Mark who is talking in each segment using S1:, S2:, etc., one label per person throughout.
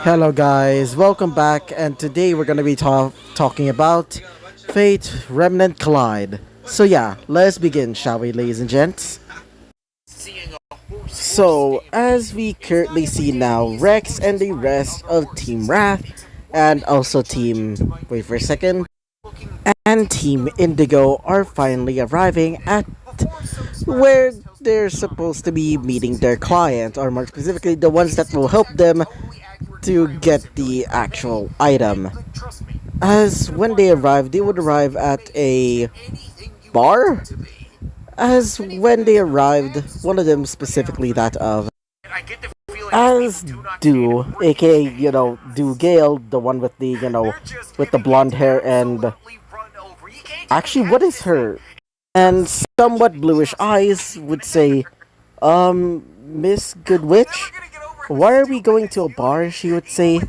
S1: Hello, guys. Welcome back, and today we're gonna be talking about Fate Remnant Collide. So yeah, let's begin, shall we, ladies and gents? So, as we currently see now, Rex and the rest of Team Wrath, and also Team, wait for a second, and Team Indigo are finally arriving at where they're supposed to be meeting their client, or more specifically, the ones that will help them to get the actual item. As when they arrive, they would arrive at a bar. As when they arrived, one of them specifically that of as Do, aka Do Gale, the one with the with the blonde hair and actually what is her and somewhat bluish eyes would say, Miss Goodwitch, why are we going to a bar? She would say,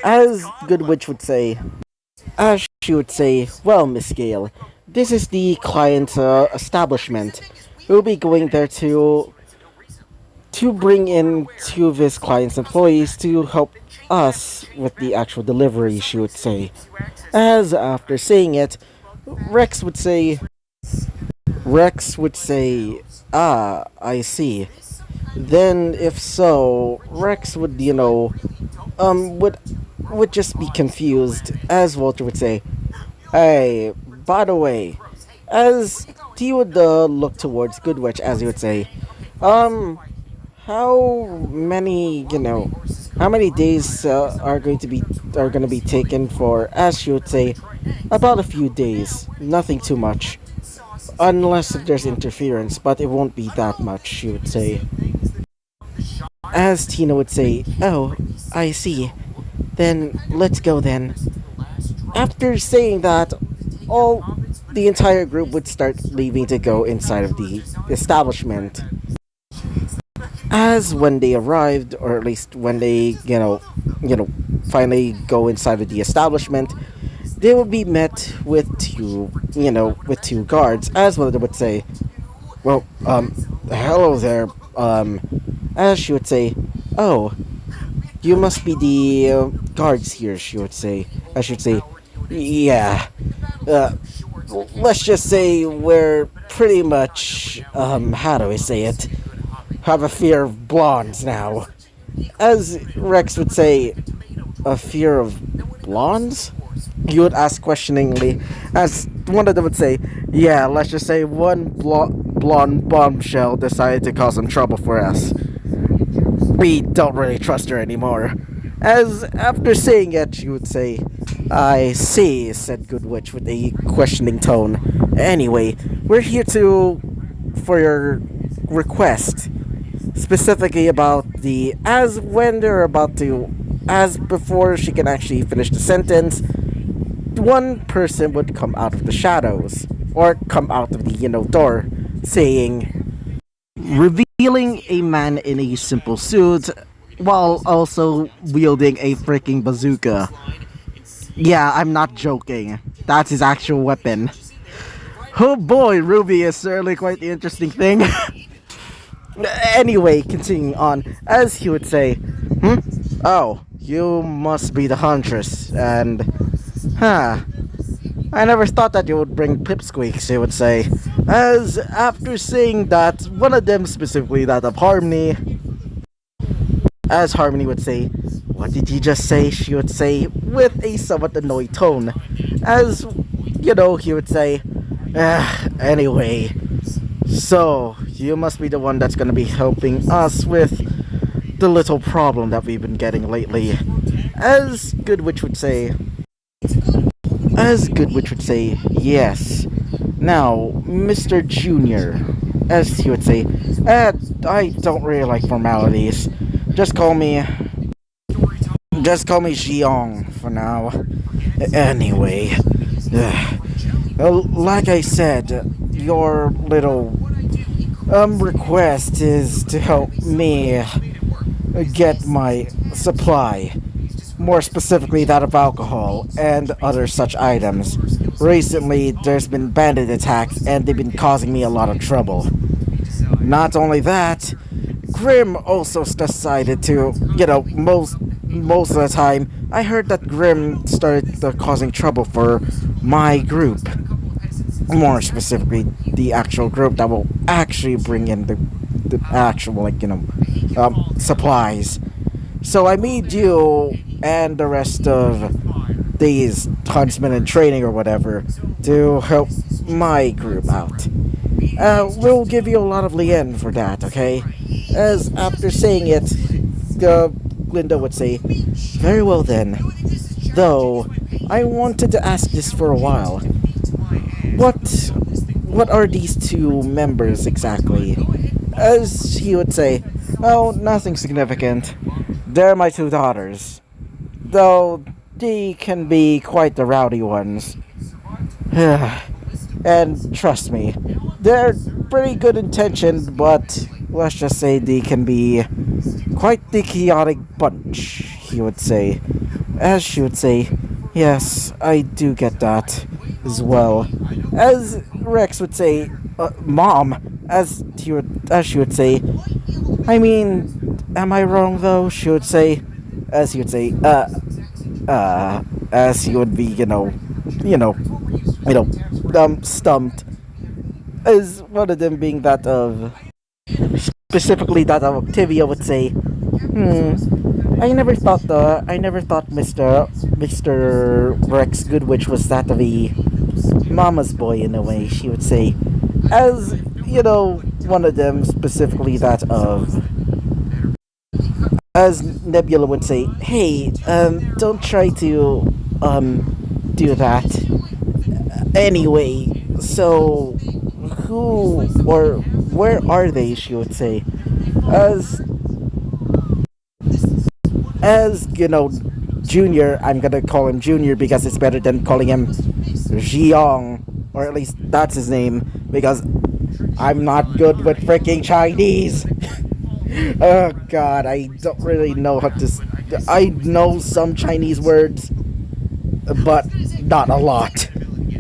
S1: as Goodwitch would say, as she would say, well, Miss Gale, this is the client's establishment. We'll be going there to bring in two of his client's employees to help us with the actual delivery, she would say. As after saying it, Rex would say, I see. Then, if so, Rex would, would just be confused, as Walter would say, hey, by the way, as he would look towards Goodwitch, as he would say, um, how many, how many days are going to be taken for? As she would say, about a few days, nothing too much, unless if there's interference, but it won't be that much. She would say, as Tina would say, oh, I see. Then let's go then. After saying that, all the entire group would start leaving to go inside of the establishment. As when they arrived, or at least when they, finally go inside of the establishment, they will be met with two guards. As one of them would say, well, hello there, as she would say, oh, you must be the guards here, she would say. I should say, yeah. Uh, let's just say we're pretty much, how do I say it? Have a fear of blondes now. As Rex would say, a fear of blondes? You would ask questioningly, as one of them would say, yeah, let's just say one blonde bombshell decided to cause some trouble for us. We don't really trust her anymore. As after saying it, she would say, I see, said Goodwitch with a questioning tone. Anyway, we're here for your request. Specifically about as when they're about to, as before she can actually finish the sentence, one person would come out of the shadows, or come out of the, door, saying, revealing a man in a simple suit while also wielding a freaking bazooka. Yeah, I'm not joking. That's his actual weapon. Oh boy, Ruby is certainly quite the interesting thing. Anyway, continuing on, as he would say, oh, you must be the huntress, and, I never thought that you would bring pipsqueaks, he would say. As after saying that, one of them specifically, that of Harmony, as Harmony would say, what did you just say? She would say, with a somewhat annoyed tone. As, he would say, anyway, so, you must be the one that's gonna be helping us with the little problem that we've been getting lately. As Goodwitch would say, yes. Now, Mr. Junior, as he would say, I don't really like formalities. Just call me Xiong for now. Anyway, like I said, your little request is to help me get my supply, more specifically that of alcohol and other such items. Recently, there's been bandit attacks and they've been causing me a lot of trouble. Not only that, Grim also decided to, most of the time, I heard that Grim started causing trouble for my group. More specifically, the actual group that will actually bring in the actual, supplies. So I made you and the rest of these huntsmen in training or whatever to help my group out. We'll give you a lot of lien for that, okay? As after saying it, Glinda would say, "Very well then. Though, I wanted to ask this for a while. What what are these two members exactly?" As he would say, "Oh, nothing significant. They're my two daughters. Though they can be quite the rowdy ones. And trust me, they're pretty good intentioned, but let's just say they can be quite the chaotic bunch," he would say. As she would say, "Yes, I do get that as well." As Rex would say, "Mom," as she would say, "I mean, am I wrong though?" She would say, as he would say, as he would be, you know, you know, stumped. As one of them being that of, specifically that of Octavia would say, I never thought Mr. Rex Goodwitch was that of a mama's boy in a way," she would say. As, one of them specifically that of, as Nebula would say, "Hey, don't try to, do that. Anyway, so, who, or where are they?" she would say. As, Junior, I'm gonna call him Junior because it's better than calling him Jiong, or at least that's his name, because I'm not good with freaking Chinese. Oh god, I don't really know how to. I know some Chinese words, but not a lot.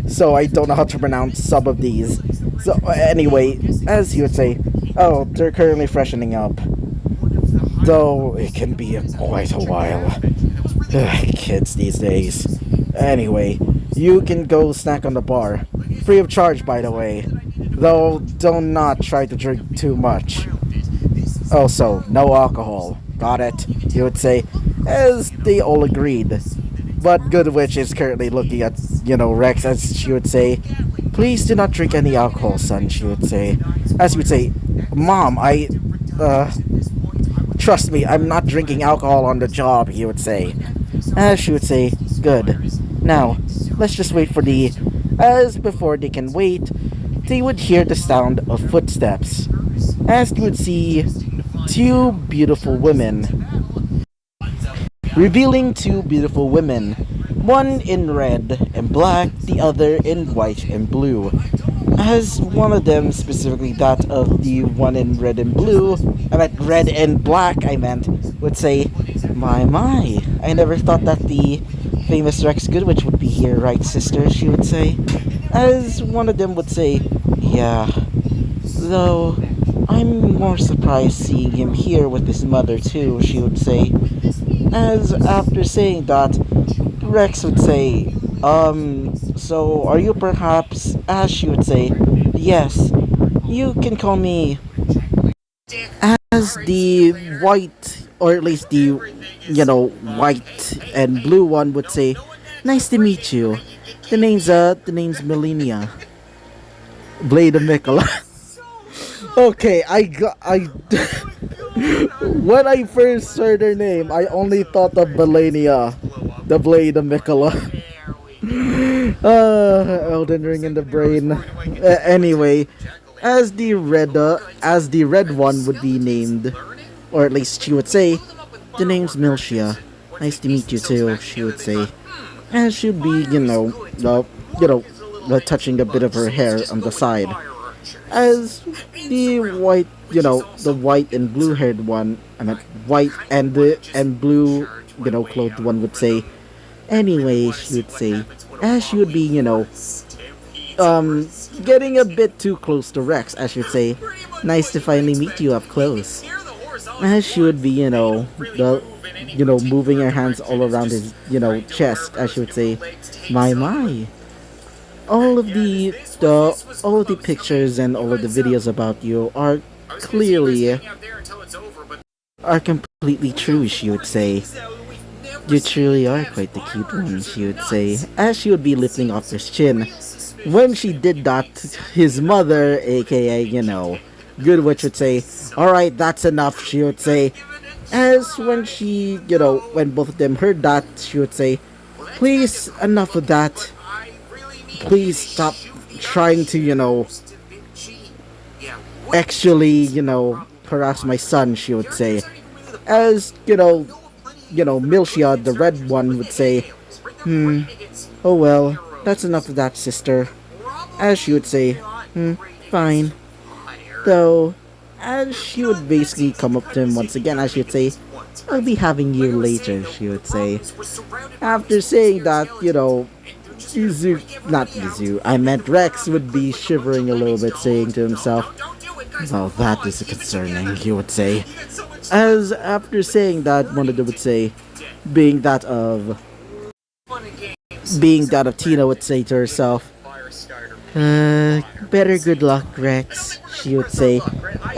S1: So I don't know how to pronounce some of these. So anyway, as he would say, "Oh, they're currently freshening up. Though it can be quite a while. Kids these days. Anyway, you can go snack on the bar. Free of charge, by the way. Though, do not try to drink too much. Also, no alcohol. Got it?" he would say, as they all agreed. But Goodwitch is currently looking at, Rex, as she would say, "Please do not drink any alcohol, son," she would say. As he would say, "Mom, trust me, I'm not drinking alcohol on the job," he would say. As she would say, "Good. Now, let's just wait for the..." As before they can wait, they would hear the sound of footsteps. As they would see two beautiful women. Revealing two beautiful women. One in red and black, the other in white and blue. As one of them, specifically that of the one in red and blue, I meant red and black, would say, My, I never thought that the famous Rex Goodwitch would be here, right, sister?" she would say. As one of them would say, "Yeah, though I'm more surprised seeing him here with his mother too," she would say. As after saying that, Rex would say, "So are you perhaps," as she would say, "Yes, you can call me," as the white, or at least the, white and blue one would say, "Nice to meet you. The name's Melania. Blade of Mikola." Okay, when I first heard her name, I only thought of Melania, the Blade of Mikola. Elden Ring in the brain. Anyway, as the red one would be named, or at least she would say, "The name's Milshia. Nice to meet you too," she would say. And she'd be, touching a bit of her hair on the side. As the white, the white and blue haired one, I meant white and blue, clothed one would say. Anyway, she would say, as she would be, getting a bit too close to Rex, as she would say, "Nice to finally meet you up close." as she would be, moving her hands all around his, chest, as she would say, my, all of all of the pictures and all of the videos about you are completely true, she would say. You truly are quite the cute one, she would say, as she would be lifting off his chin. When she did that, his mother, aka, Good Witch, would say, "Alright, that's enough," she would say. As when both of them heard that, she would say, "Please, enough of that. Please stop trying to, actually, harass my son," she would say. As, Milshia, the red one, would say, "Oh well, that's enough of that, sister." As she would say, "Fine." Though, as she would basically come up to him once again, as she would say, "I'll be having you later," she would say. After saying that, Izu, not Izu, I meant Rex would be shivering a little bit, saying to himself, "Well, that is concerning," he would say. As after saying that, one of them would say, being that of Tina would say to herself, better good luck, Rex," she would say.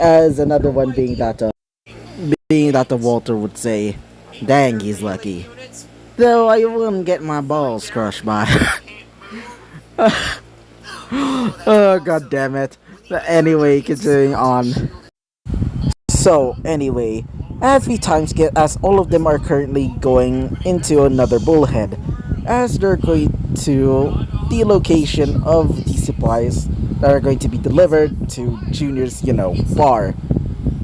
S1: As another one being that of Walter would say, "Dang, he's lucky. Though I wouldn't get my balls crushed by." Oh, god damn it. But anyway, continuing on. So, anyway, as we timeskip, as all of them are currently going into another bullhead, as they're going to the location of the supplies that are going to be delivered to Junior's, bar.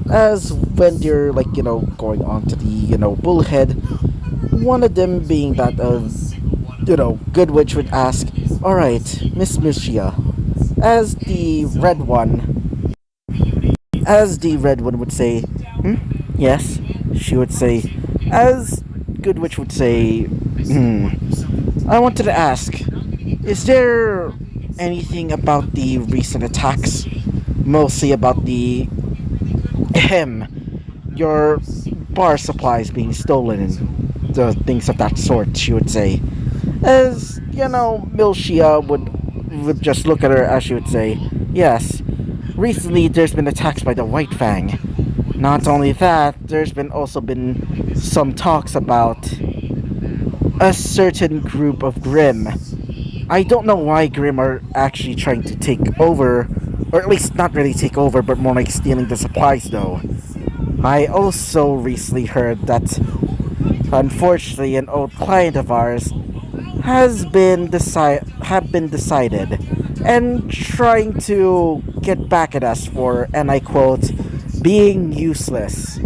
S1: As when they're, going on to the, bullhead, one of them being that of, Goodwitch would ask, "Alright, Miss Mishia," as the red one as the red one would say, "Yes," she would say. As Goodwitch would say, "I wanted to ask, is there anything about the recent attacks? Mostly about your bar supplies being stolen and the things of that sort," she would say. As, Milshia would just look at her as she would say, "Yes, recently there's been attacks by the White Fang. Not only that, there's been also been some talks about a certain group of Grimm. I don't know why Grimm are actually trying to take over, or at least not really take over, but more like stealing the supplies though. I also recently heard that, unfortunately, an old client of ours have been decided and trying to get back at us for, and I quote, being useless."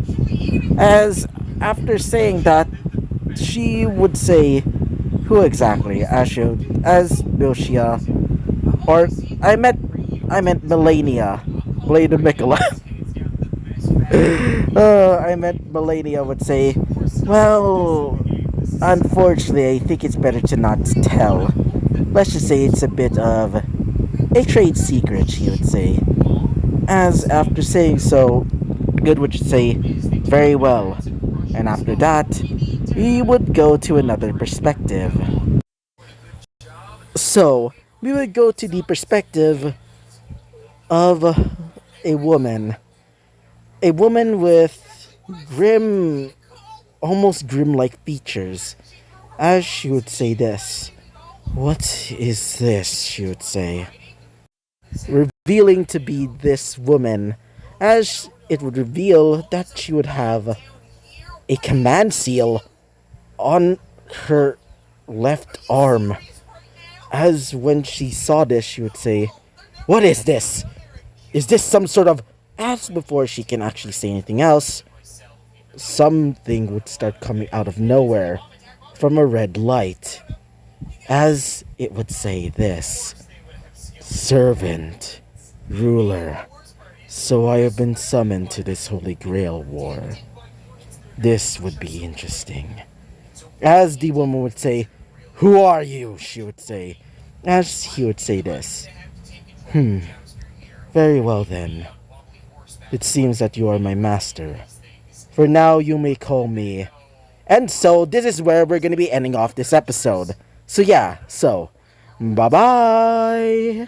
S1: As after saying that, she would say, "Who exactly?" As Milshia, or I meant Melania, Blade of Mikola. I meant Melania would say, "Well, unfortunately, I think it's better to not tell. Let's just say it's a bit of a trade secret," she would say. As after saying so, Good would say, "Very well." And after that, we would go to another perspective. So, we would go to the perspective of a woman. A woman with grim, almost grim like features. As she would say this, "What is this?" she would say. Revealing to be this woman, as it would reveal that she would have a command seal on her left arm. As when she saw this, she would say, "What is this? Is this some sort of..." As before she can actually say anything else, something would start coming out of nowhere from a red light. As it would say this: "Servant, ruler, so I have been summoned to this Holy Grail war. This would be interesting." As the woman would say, "Who are you?" she would say. As he would say this: "Very well then. It seems that you are my master. For now, you may call me. And so, this is where we're gonna be ending off this episode. So, yeah, so, bye bye!